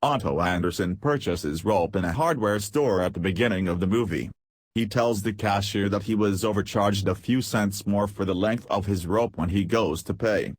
Otto Anderson purchases rope in a hardware store at the beginning of the movie. He tells the cashier that he was overcharged a few cents more for the length of his rope when he goes to pay.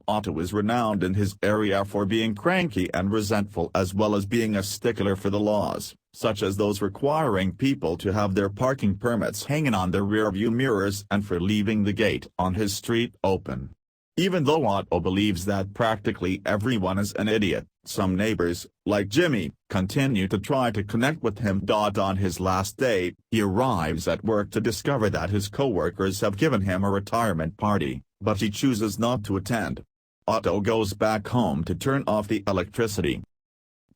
Otto is renowned in his area for being cranky and resentful, as well as being a stickler for the laws, such as those requiring people to have their parking permits hanging on their rearview mirrors and for leaving the gate on his street open. Even though Otto believes that practically everyone is an idiot, some neighbors, like Jimmy, continue to try to connect with him. On his last day, he arrives at work to discover that his co-workers have given him a retirement party, but he chooses not to attend. Otto goes back home to turn off the electricity.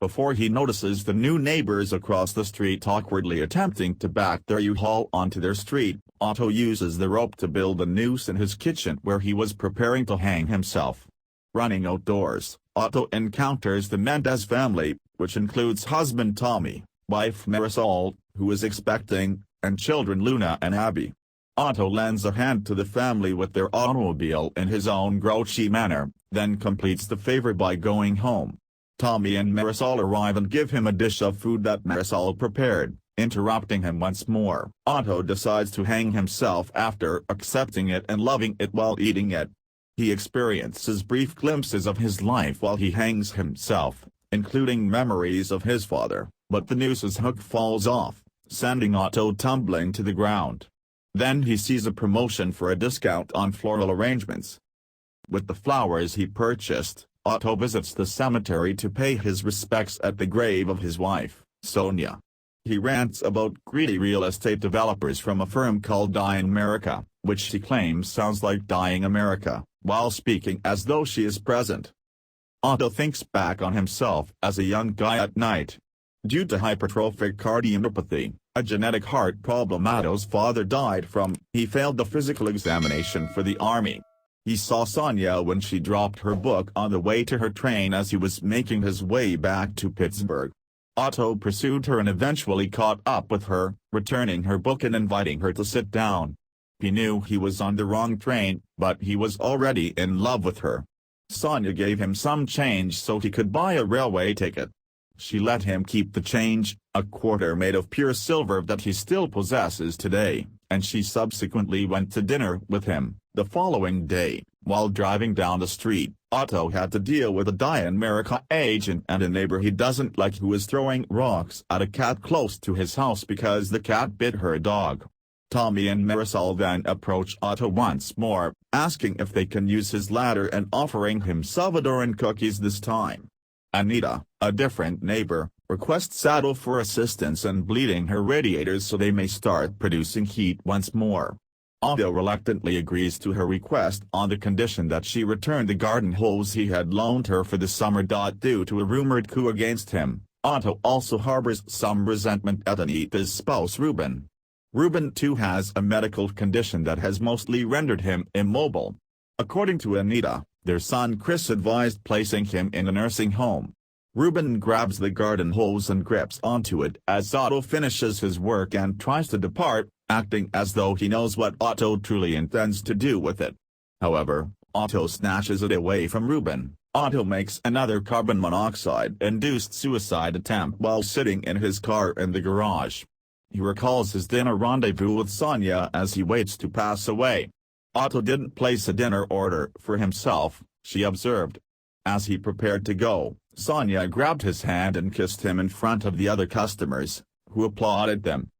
Before he notices the new neighbors across the street awkwardly attempting to back their U-Haul onto their street, Otto uses the rope to build a noose in his kitchen where he was preparing to hang himself. Running outdoors, Otto encounters the Mendez family, which includes husband Tommy, wife Marisol, who is expecting, and children Luna and Abby. Otto lends a hand to the family with their automobile in his own grouchy manner, then completes the favor by going home. Tommy and Marisol arrive and give him a dish of food that Marisol prepared, interrupting him once more. Otto decides to hang himself after accepting it and loving it while eating it. He experiences brief glimpses of his life while he hangs himself, including memories of his father, but the noose's hook falls off, sending Otto tumbling to the ground. Then he sees a promotion for a discount on floral arrangements. With the flowers he purchased, Otto visits the cemetery to pay his respects at the grave of his wife, Sonia. He rants about greedy real estate developers from a firm called Dying America, which he claims sounds like Dying America, while speaking as though she is present. Otto thinks back on himself as a young guy at night. Due to hypertrophic cardiomyopathy, a genetic heart problem Otto's father died from, he failed the physical examination for the army. He saw Sonia when she dropped her book on the way to her train as he was making his way back to Pittsburgh. Otto pursued her and eventually caught up with her, returning her book and inviting her to sit down. He knew he was on the wrong train, but he was already in love with her. Sonia gave him some change so he could buy a railway ticket. She let him keep the change, a quarter made of pure silver that he still possesses today, and she subsequently went to dinner with him. The following day, while driving down the street, Otto had to deal with a Dying America agent and a neighbor he doesn't like who is throwing rocks at a cat close to his house because the cat bit her dog. Tommy and Marisol then approach Otto once more, asking if they can use his ladder and offering him Salvadoran cookies this time. Anita, a different neighbor, requests Otto for assistance in bleeding her radiators so they may start producing heat once more. Otto reluctantly agrees to her request on the condition that she return the garden hose he had loaned her for the summer. Due to a rumored coup against him, Otto also harbors some resentment at Anita's spouse Ruben. Ruben too has a medical condition that has mostly rendered him immobile. According to Anita, their son Chris advised placing him in a nursing home. Ruben grabs the garden hose and grips onto it as Otto finishes his work and tries to depart, acting as though he knows what Otto truly intends to do with it. However, Otto snatches it away from Ruben. Otto makes another carbon monoxide-induced suicide attempt while sitting in his car in the garage. He recalls his dinner rendezvous with Sonia as he waits to pass away. Otto didn't place a dinner order for himself, she observed. As he prepared to go, Sonia grabbed his hand and kissed him in front of the other customers, who applauded them.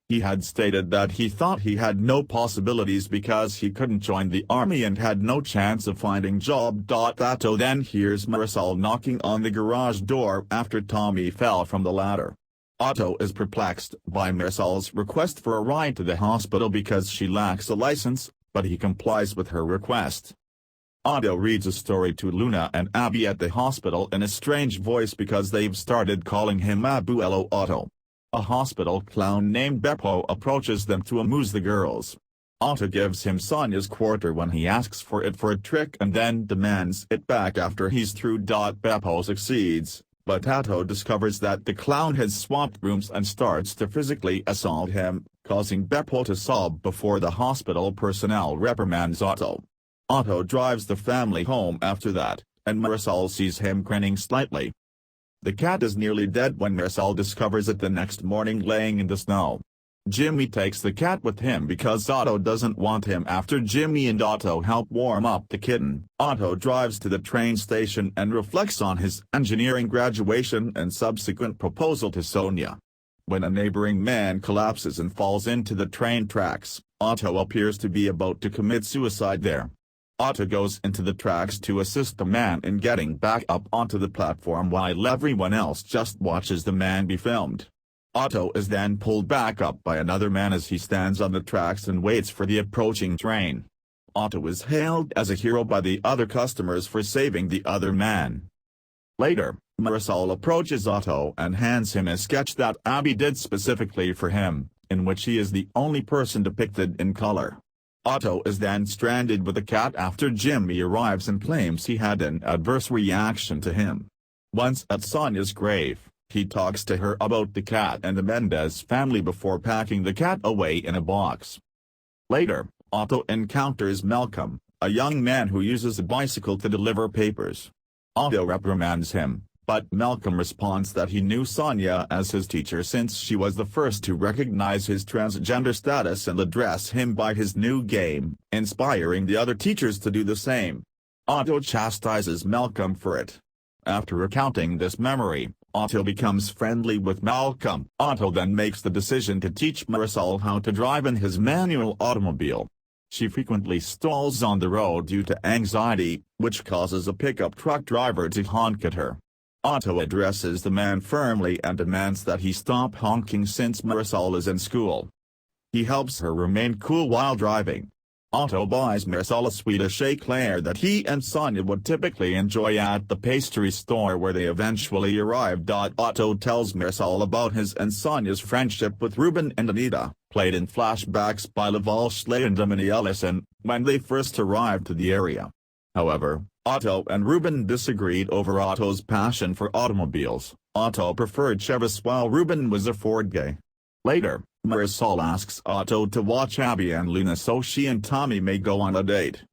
He had stated that he thought he had no possibilities because he couldn't join the army and had no chance of finding job. Otto then hears Marisol knocking on the garage door after Tommy fell from the ladder. Otto is perplexed by Marisol's request for a ride to the hospital because she lacks a license, but he complies with her request. Otto reads a story to Luna and Abby at the hospital in a strange voice because they've started calling him Abuelo Otto. A hospital clown named Beppo approaches them to amuse the girls. Otto gives him Sonia's quarter when he asks for it for a trick and then demands it back after he's through. Beppo succeeds, but Otto discovers that the clown has swapped rooms and starts to physically assault him, causing Beppo to sob before the hospital personnel reprimands Otto. Otto drives the family home after that, and Marisol sees him grinning slightly. The cat is nearly dead when Marisol discovers it the next morning laying in the snow. Jimmy takes the cat with him because Otto doesn't want him. After Jimmy and Otto help warm up the kitten, Otto drives to the train station and reflects on his engineering graduation and subsequent proposal to Sonia. When a neighboring man collapses and falls into the train tracks, Otto appears to be about to commit suicide there. Otto goes into the tracks to assist the man in getting back up onto the platform while everyone else just watches the man be filmed. Otto is then pulled back up by another man as he stands on the tracks and waits for the approaching train. Otto is hailed as a hero by the other customers for saving the other man. Later, Marisol approaches Otto and hands him a sketch that Abby did specifically for him, in which he is the only person depicted in color. Otto is then stranded with the cat after Jimmy arrives and claims he had an adverse reaction to him. Once at Sonia's grave, he talks to her about the cat and the Mendez family before packing the cat away in a box. Later, Otto encounters Malcolm, a young man who uses a bicycle to deliver papers. Otto reprimands him, but Malcolm responds that he knew Sonia as his teacher since she was the first to recognize his transgender status and address him by his new game, inspiring the other teachers to do the same. Otto chastises Malcolm for it. After recounting this memory, Otto becomes friendly with Malcolm. Otto then makes the decision to teach Marisol how to drive in his manual automobile. She frequently stalls on the road due to anxiety, which causes a pickup truck driver to honk at her. Otto addresses the man firmly and demands that he stop honking since Marisol is in school. He helps her remain cool while driving. Otto buys Marisol a Swedish eclair that he and Sonia would typically enjoy at the pastry store where they eventually arrived. Otto tells Marisol about his and Sonia's friendship with Ruben and Anita, played in flashbacks by Laval Schley and Emily Ellison, when they first arrived to the area. However, Otto and Ruben disagreed over Otto's passion for automobiles. Otto preferred Chevys while Ruben was a Ford guy. Later, Marisol asks Otto to watch Abby and Luna so she and Tommy may go on a date.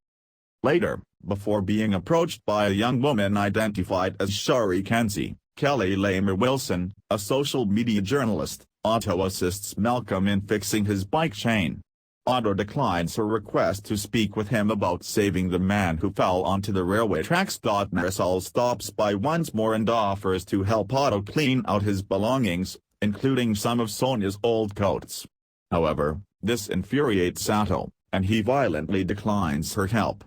Later, before being approached by a young woman identified as Shari Kenzie, Kelly Lamer Wilson, a social media journalist, Otto assists Malcolm in fixing his bike chain. Otto declines her request to speak with him about saving the man who fell onto the railway tracks. Marisol stops by once more and offers to help Otto clean out his belongings, including some of Sonia's old coats. However, this infuriates Otto, and he violently declines her help.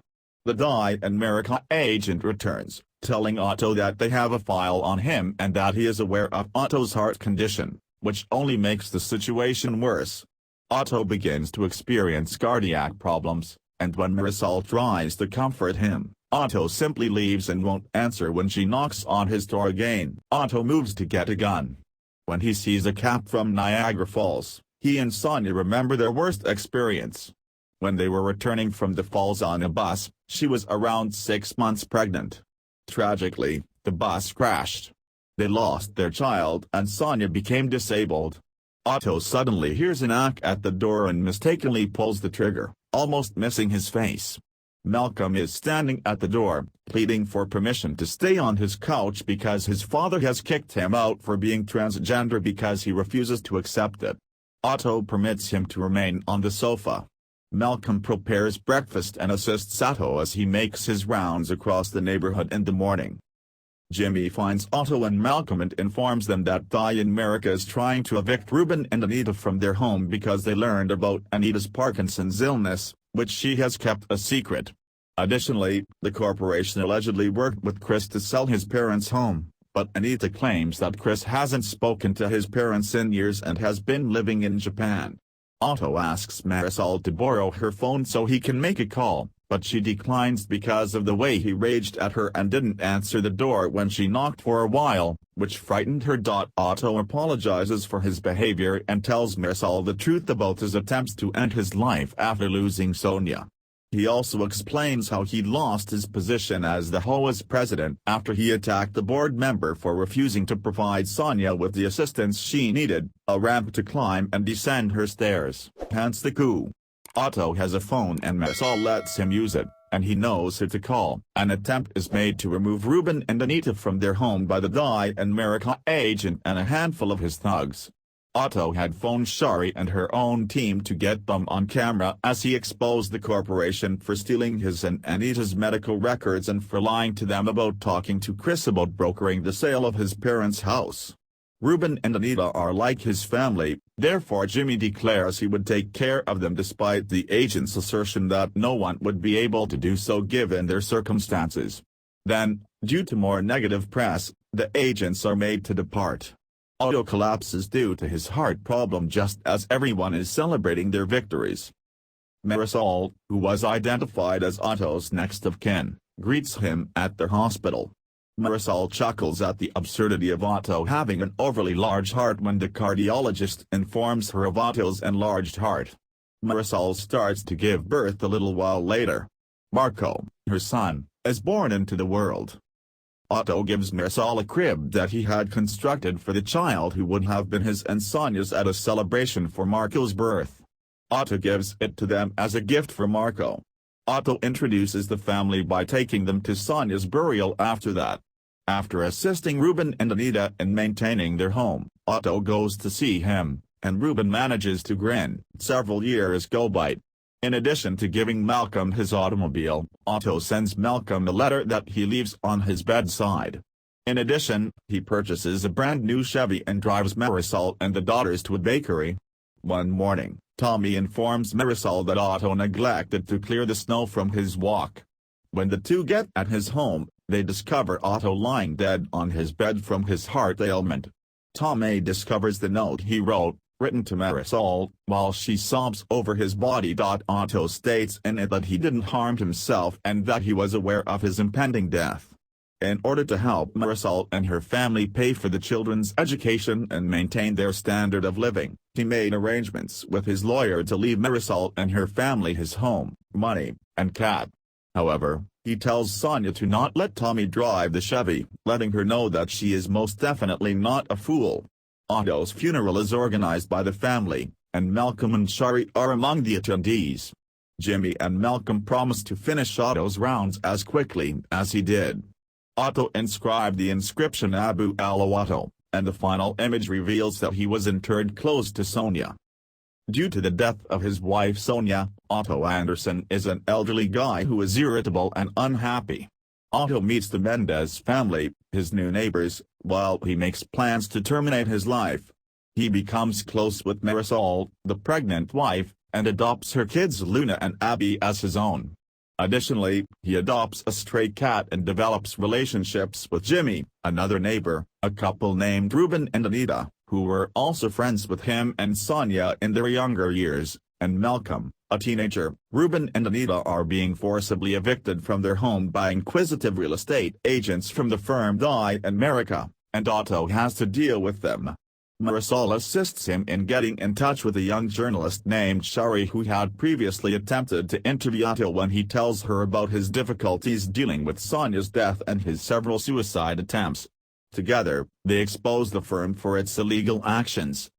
The Die America agent returns, telling Otto that they have a file on him and that he is aware of Otto's heart condition, which only makes the situation worse. Otto begins to experience cardiac problems, and when Marisol tries to comfort him, Otto simply leaves and won't answer when she knocks on his door again. Otto moves to get a gun. When he sees a cap from Niagara Falls, he and Sonia remember their worst experience. When they were returning from the falls on a bus, she was around 6 months pregnant. Tragically, the bus crashed. They lost their child and Sonia became disabled. Otto suddenly hears a knock at the door and mistakenly pulls the trigger, almost missing his face. Malcolm is standing at the door, pleading for permission to stay on his couch because his father has kicked him out for being transgender because he refuses to accept it. Otto permits him to remain on the sofa. Malcolm prepares breakfast and assists Otto as he makes his rounds across the neighborhood in the morning. Jimmy finds Otto and Malcolm and informs them that Die America is trying to evict Ruben and Anita from their home because they learned about Anita's Parkinson's illness, which she has kept a secret. Additionally, the corporation allegedly worked with Chris to sell his parents' home, but Anita claims that Chris hasn't spoken to his parents in years and has been living in Japan. Otto asks Marisol to borrow her phone so he can make a call, but she declines because of the way he raged at her and didn't answer the door when she knocked for a while, which frightened her. Otto apologizes for his behavior and tells Marisol the truth about his attempts to end his life after losing Sonia. He also explains how he lost his position as the HOA's president after he attacked the board member for refusing to provide Sonia with the assistance she needed, a ramp to climb and descend her stairs. Hence the coup. Otto has a phone and Marisol lets him use it, and he knows who to call. An attempt is made to remove Ruben and Anita from their home by the Die America agent and a handful of his thugs. Otto had phoned Shari and her own team to get them on camera as he exposed the corporation for stealing his and Anita's medical records and for lying to them about talking to Chris about brokering the sale of his parents' house. Ruben and Anita are like his family, therefore Jimmy declares he would take care of them despite the agent's assertion that no one would be able to do so given their circumstances. Then, due to more negative press, the agents are made to depart. Otto collapses due to his heart problem just as everyone is celebrating their victories. Marisol, who was identified as Otto's next of kin, greets him at their hospital. Marisol chuckles at the absurdity of Otto having an overly large heart when the cardiologist informs her of Otto's enlarged heart. Marisol starts to give birth a little while later. Marco, her son, is born into the world. Otto gives Marisol a crib that he had constructed for the child who would have been his and Sonia's at a celebration for Marco's birth. Otto gives it to them as a gift for Marco. Otto introduces the family by taking them to Sonia's burial after that. After assisting Ruben and Anita in maintaining their home, Otto goes to see him, and Ruben manages to grin. Several years go by. In addition to giving Malcolm his automobile, Otto sends Malcolm a letter that he leaves on his bedside. In addition, he purchases a brand new Chevy and drives Marisol and the daughters to a bakery. One morning, Tommy informs Marisol that Otto neglected to clear the snow from his walk. When the two get at his home, they discover Otto lying dead on his bed from his heart ailment. Tommy discovers the note he wrote, written to Marisol, while she sobs over his body. Otto states in it that he didn't harm himself and that he was aware of his impending death. In order to help Marisol and her family pay for the children's education and maintain their standard of living, he made arrangements with his lawyer to leave Marisol and her family his home, money, and cat. However, he tells Sonia to not let Tommy drive the Chevy, letting her know that she is most definitely not a fool. Otto's funeral is organized by the family, and Malcolm and Shari are among the attendees. Jimmy and Malcolm promise to finish Otto's rounds as quickly as he did. Otto inscribed the inscription Abu al-Otto, and the final image reveals that he was interred close to Sonia. Due to the death of his wife Sonia, Otto Anderson is an elderly guy who is irritable and unhappy. Otto meets the Mendez family, his new neighbors, while he makes plans to terminate his life. He becomes close with Marisol, the pregnant wife, and adopts her kids Luna and Abby as his own. Additionally, he adopts a stray cat and develops relationships with Jimmy, another neighbor, a couple named Ruben and Anita, who were also friends with him and Sonia in their younger years, and Malcolm, a teenager. Ruben and Anita are being forcibly evicted from their home by inquisitive real estate agents from the firm Die America, and Otto has to deal with them. Marisol assists him in getting in touch with a young journalist named Shari who had previously attempted to interview Otto when he tells her about his difficulties dealing with Sonia's death and his several suicide attempts. Together, they expose the firm for its illegal actions.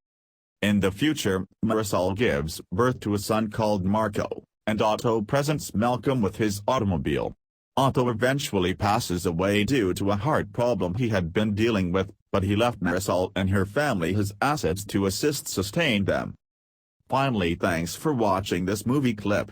In the future, Marisol gives birth to a son called Marco, and Otto presents Malcolm with his automobile. Otto eventually passes away due to a heart problem he had been dealing with, but he left Marisol and her family his assets to assist sustain them. Finally, thanks for watching this movie clip.